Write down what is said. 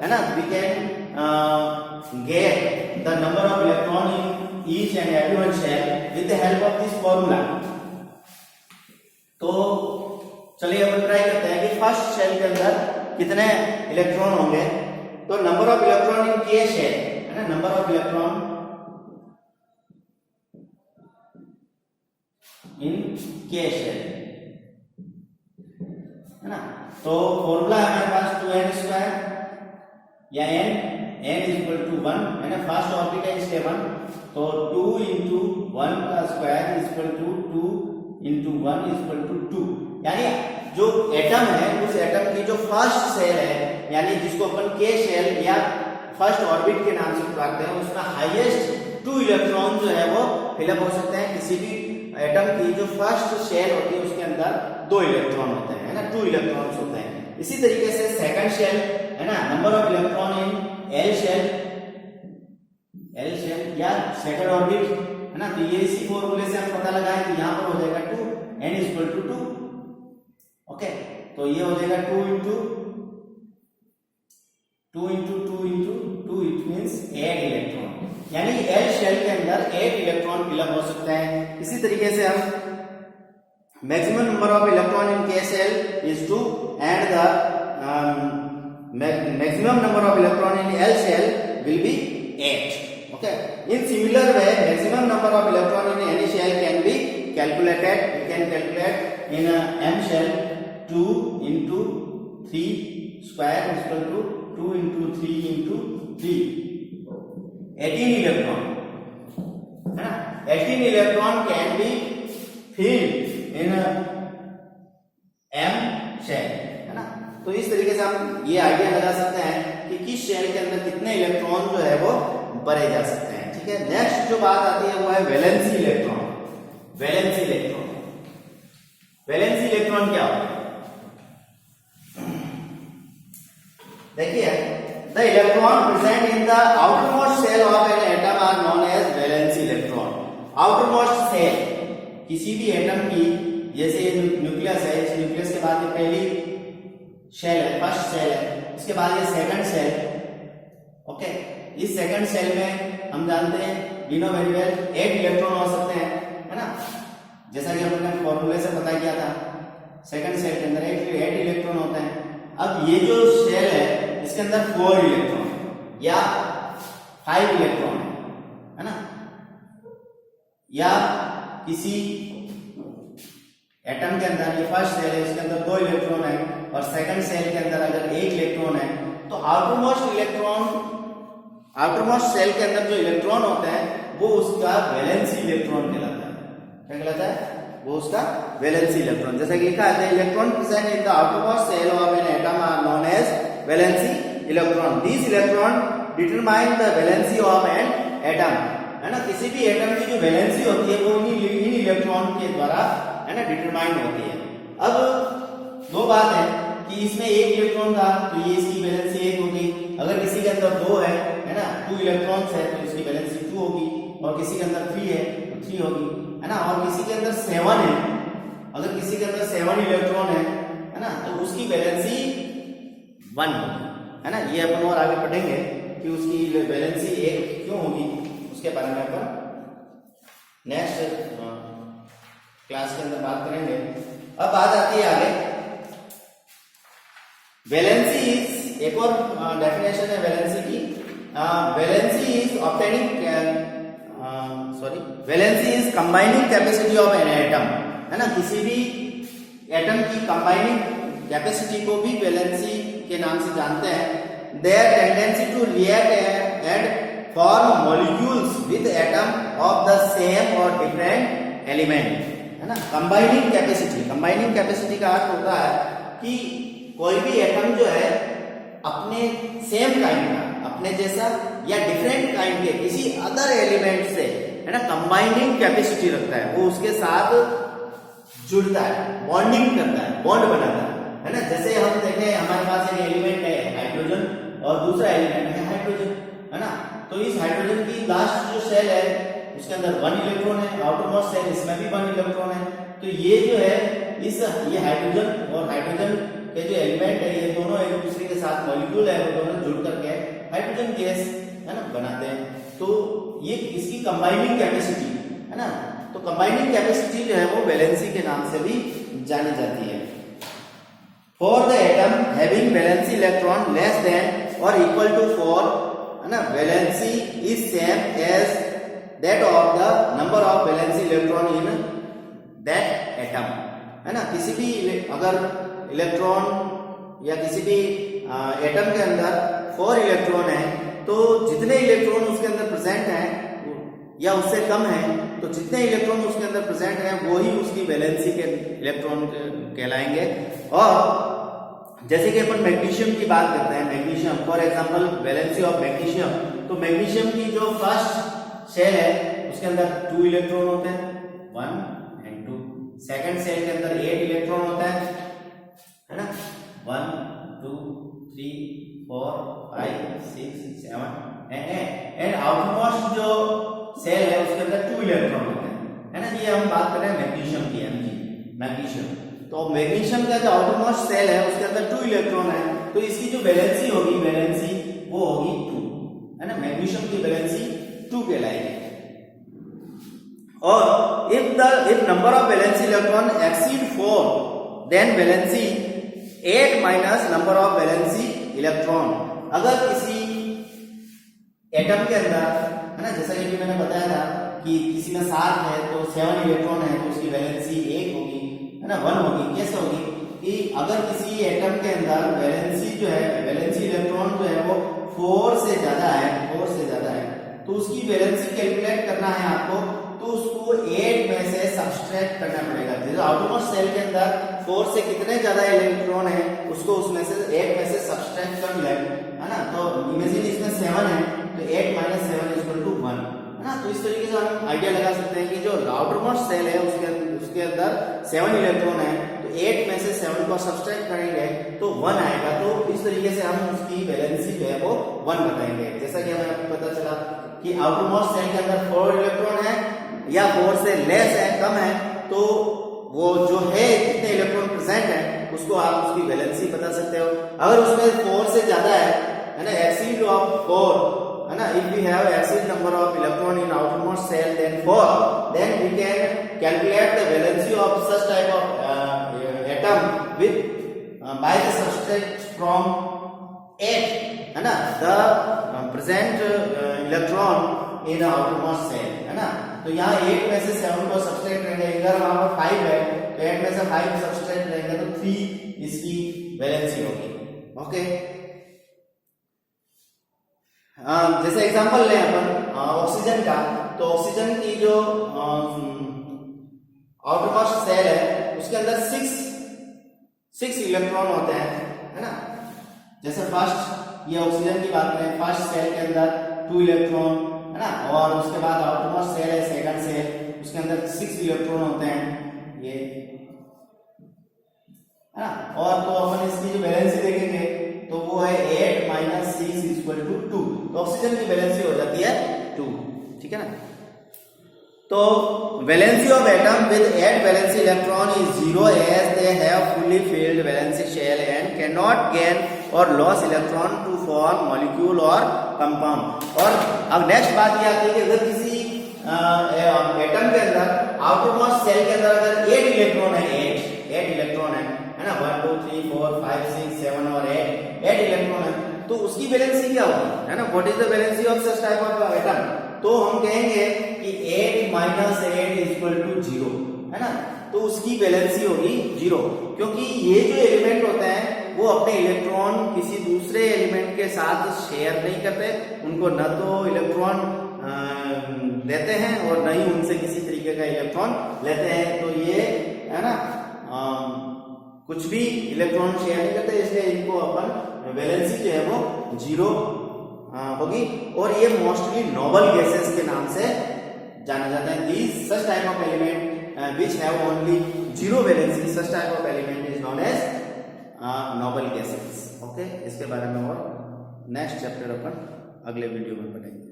है ना, we can get the number of electron in each and every one shell with the help of this formula. तो चलिए अब try करते हैं कि फर्स्ट शेल के अंदर कितने इलेक्ट्रॉन होंगे। तो number of electron in K shell, है ना, number of electron in K shell, है ना। तो फॉर्मूला है हमारे पास 2n² या n इज इक्वल टू 1, है ना, फर्स्ट ऑर्बिट है इसलिए 1, तो 2 into 1 का square is equal to 2 into 1 is equal to 2। यानी जो एटम है उस एटम की जो फर्स्ट शेल है, यानी जिसको अपन के शेल या फर्स्ट ऑर्बिट के नाम से पुकारते हैं, उसमें हाईएस्ट 2 इलेक्ट्रॉन जो है वो फिलअप हो सकते हैं। किसी भी एटम की जो फर्स्ट शेल होती है उसके अंदर 2 इलेक्ट्रॉन होते हैं, है ना, 2 इलेक्ट्रॉन्स होते हैं। इसी तरीके से सेकंड शेल, है ना, number of electron in L shell या सेकंड ऑर्बिट, है ना। तो ये इसी फॉर्मूले से हम पता लगाएं कि यहां पर हो जाएगा 2, n is equal to 2। Okay, तो ये हो जाएगा 2 into 2 इट मींस 8 इलेक्ट्रॉन, यानी एल शेल के अंदर 8 इलेक्ट्रॉन फिलअप हो सकते हैं। इसी तरीके से हम maximum number of electron in K shell is 2 and the maximum number of electron in L shell will be 8. Okay, in similar way maximum number of electron in any shell can be calculated. We can calculate in a M shell 2 into 3 square is equal to 2 into 3 into 3, 18 electron, है ना। 18 electron can be filled in a M shell, है ना। तो इस तरीके से हम ये आइडिया लगा सकते हैं कि किस शेल के अंदर कितने इलेक्ट्रॉन जो है वो भरे जा सकते हैं। ठीक है, नेक्स्ट जो बात आती है वो है valency electron. Valency electron, valency electron क्या होता है? देखिए, the electron present in the outermost shell of an atom are known as valency electron. Outermost shell किसी भी एटम की, जैसे न्यूक्लियस है, इस न्यूक्लियस के बाद पहली शेल है, फर्स्ट शेल है, इसके बाद ये सेकंड शेल। ओके, इस सेकंड शेल में हम जानते हैं we know very well 8 electron हो सकते हैं, है ना, जैसा कि हमने फॉर्मूले से पता किया था। सेकंड शेल के अंदर 8 इलेक्ट्रॉन होते हैं। अब ये जो शेल है इसके अंदर 4 इलेक्ट्रॉन या 5 इलेक्ट्रॉन है ना, या किसी एटम के अंदर ये फर्स्ट सेल है, इसके अंदर 2 इलेक्ट्रॉन है और सेकंड सेल के अंदर अगर 1 इलेक्ट्रॉन है, तो आउटरमोस्ट सेल के अंदर जो इलेक्ट्रॉन होते हैं वो उसका वैलेंसी इलेक्ट्रॉन कहलाता है। क्या कहलाता है? वो उसका वैलेंसी इलेक्ट्रॉन। जैसे कि लिखा है, electron present in the outermost shell of an atom are known as valency electron. This electron determine the valency of an atom, है ना। किसी भी एटम की जो वैलेंसी होती है वो इन इलेक्ट्रॉन के द्वारा, है ना, डिटरमाइन होती है। अब दो बात है कि इसमें 1 इलेक्ट्रॉन था तो ये इसकी वैलेंसी 1 होगी। अगर किसी के अंदर 2 है ना, 2 इलेक्ट्रॉन्स है तो इसकी वैलेंसी 2 होगी, और किसी के अंदर 3 है तो 3 होगी, है ना। और किसी के अंदर 7 है, अगर किसी के अंदर 7 इलेक्ट्रॉन है ना, तो उसकी वैलेंसी 1 होगी, है ना। ये अपन और आगे पढ़ेंगे कि उसकी वैलेंसी 1 क्यों होगी, उसके बारे में अपन नेक्स्ट क्लास के अंदर बात करेंगे। अब बात आती है आगे, वैलेंसी इज, एक और डेफिनेशन है वैलेंसी की। Valency is obtaining, valency is combining capacity of an atom, है ना। किसी भी एटम की कंबाइनिंग कैपेसिटी को भी वैलेंसी के नाम से जानते हैं। Their tendency to react and form molecules with atom of the same और डिफरेंट एलिमेंट, है ना। कंबाइनिंग कैपेसिटी का अर्थ होता है कि कोई भी एटम जो है अपने सेम काइंड का, अपने जैसा या डिफरेंट काइंड के किसी अदर एलिमेंट से, है ना, कंबाइनिंग कैपेसिटी रखता है, वो उसके साथ जुड़ता है, बॉन्डिंग करता है, बॉन्ड बनाता है ना। जैसे हम देखें, हमारे पास एक एलिमेंट है हाइड्रोजन और दूसरा एलिमेंट है हाइड्रोजन, है ना। तो इस हाइड्रोजन की लास्ट जो सेल है उसके अंदर 1 इलेक्ट्रॉन है, आउटरमोस्ट सेल इसमें भी 1 इलेक्ट्रॉन है। तो ये जो है ये हाइड्रोजन और हाइड्रोजन के जो एलिमेंट है ये दोनों एक दूसरे के साथ मॉलिक्यूल है वो दोनों जुड़ करके हाइड्रोजन गैस है ना बनाते हैं। तो ये इसकी कंबाइनिंग कैपेसिटी है ना, तो कंबाइनिंग कैपेसिटी जो है वो वैलेंसी के नाम से भी जानी जाती है। For the atom having valency electron less than और इक्वल टू 4 है ना, valency is same as that of the number of valency electron in that atom है ना। किसी भी अगर इलेक्ट्रॉन या किसी भी एटम के अंदर 4 इलेक्ट्रॉन है तो जितने इलेक्ट्रॉन उसके अंदर प्रेजेंट हैं या उससे कम है तो जितने इलेक्ट्रॉन उसके अंदर प्रेजेंट हैं वो ही उसकी वैलेंसी के इलेक्ट्रॉन कहलाएंगे। और जैसे कि अपन मैग्नीशियम की बात करते हैं, magnesium for example valency of magnesium, तो मैग्नीशियम की जो फर्स्ट शेल है उसके अंदर 2 इलेक्ट्रॉन होते हैं 1 and 2। सेकंड शेल के अंदर 8 इलेक्ट्रॉन होता है ना, 1 2 3 4 5 6 7 एंड आउटमोस्ट जो सेल है उसके अंदर 2 इलेक्ट्रॉन होते हैं है ना। ये हम बात कर रहे हैं मैग्नीशियम की, मैग्नीशियम। तो मैग्नीशियम का जो आउटमोस्ट सेल है उसके अंदर 2 इलेक्ट्रॉन है, तो इसकी जो वैलेंसी होगी वैलेंसी वो होगी 2 है ना। मैग्नीशियम की वैलेंसी 2 कहलाएगी। और if number of valence electron exceed 4 then valency 8 minus number of valency electron। अगर किसी एटम के अंदर है ना, जैसा कि मैंने बताया था कि किसी में 7 है तो 7 इलेक्ट्रॉन है तो उसकी वैलेंसी 1 होगी है ना, 1 होगी। कैसे होगी कि अगर किसी एटम के अंदर वैलेंसी जो है वैलेंसी इलेक्ट्रॉन जो है वो 4 से ज्यादा है, 4 से ज्यादा है, तो उसकी वैलेंसी कैलकुलेट करना है आपको, तो उसको 8 में से सब्सट्रैक्ट करना पड़ेगा। जैसे आउटमोस्ट सेल के अंदर 4 से कितने ज्यादा इलेक्ट्रॉन है उसको उसमें से 8 में से सब्सट्रैक्ट कर ले है ना। तो इमेजिन इसमें 7 है तो 8 minus 7 is equal to 1 है ना। तो इस तरीके से हम आइडिया लगा सकते हैं कि जो आउटमोस्ट सेल है उसके अंदर 7 इलेक्ट्रॉन है तो 8 में से 7 को सब्सट्रैक्ट करेंगे तो 1 आएगा। तो इस तरीके से हम उसकी वैलेंसी जो है वो 1 बताएंगे। जैसा कि हमें आपको पता चला कि आउटमोस्ट सेल के अंदर 4 इलेक्ट्रॉन है या 4 से लेस है, कम है, तो वो जो है जितने इलेक्ट्रॉन प्रेजेंट है उसको आप उसकी वैलेंसी बता सकते हो। अगर उसमें 4 से ज्यादा है ना, एक्सीड ऑफ 4 है ना, if we have exceed number of electron in outmost shell then 4 then we can calculate the valency of such type of atom with by the subtract from 8 है ना the present electron in outmost shell है ना। तो यहाँ 8 में से 7 को subtract करेंगे, अगर वहां पर 5 है तो 8 में से 5 सब्सट्रैक्ट करेंगे तो 3 इसकी वैलेंसी होगी। ओके, जैसे एग्जांपल लें अपन ऑक्सीजन का, तो ऑक्सीजन की जो आउटरमोस्ट सेल है उसके अंदर 6 इलेक्ट्रॉन होते हैं है ना। जैसे फर्स्ट ये ऑक्सीजन की बात करें, फर्स्ट सेल के अंदर 2 इलेक्ट्रॉन है ना, और उसके बाद आउटरमोस्ट सेल है सेकंड सेल, उसके अंदर 6 इलेक्ट्रॉन होते हैं ये है ना। और तो अपन इसकी जो वैलेंसी देखेंगे तो वो है 8 minus 6 is equal to 2। तो ऑक्सीजन की वैलेंसी हो जाती है 2, ठीक है ना। तो valency of atom with 8 valency electron is 0 as they have fully filled valency shell and can not gain or loss electron to form molecule or compound. और अब नेक्स्ट बात ये आती है कि अगर किसी एटम के अंदर आउटरमोस्ट सेल के अंदर अगर 8 इलेक्ट्रॉन है, 8 इलेक्ट्रॉन है ना, 1 2 3 4 5 6 7 और 8 इलेक्ट्रॉन है, तो उसकी वैलेंसी क्या होगी है ना, what is the valency of such type of atom. तो हम कहेंगे कि 8 minus 8 is equal to 0 है ना। तो उसकी वैलेंसी होगी 0, क्योंकि ये जो एलिमेंट होते हैं वो अपने इलेक्ट्रॉन किसी दूसरे एलिमेंट के साथ शेयर नहीं करते, उनको न तो इलेक्ट्रॉन लेते हैं और न ही उनसे किसी तरीके का इलेक्ट्रॉन लेते हैं। तो ये है ना कुछ भी इलेक्ट्रॉन शेयर नहीं करते, इसलिए इनको अपन वैलेंसी जो है वो 0 होगी। और ये मोस्टली नोबल गैसेस के नाम से जाने जाते हैं। These such type of element which have only 0 valency, such type of element is known as noble gases. Okay, इसके बारे में और नेक्स्ट चैप्टर अपन अगले वीडियो में पढ़ेंगे।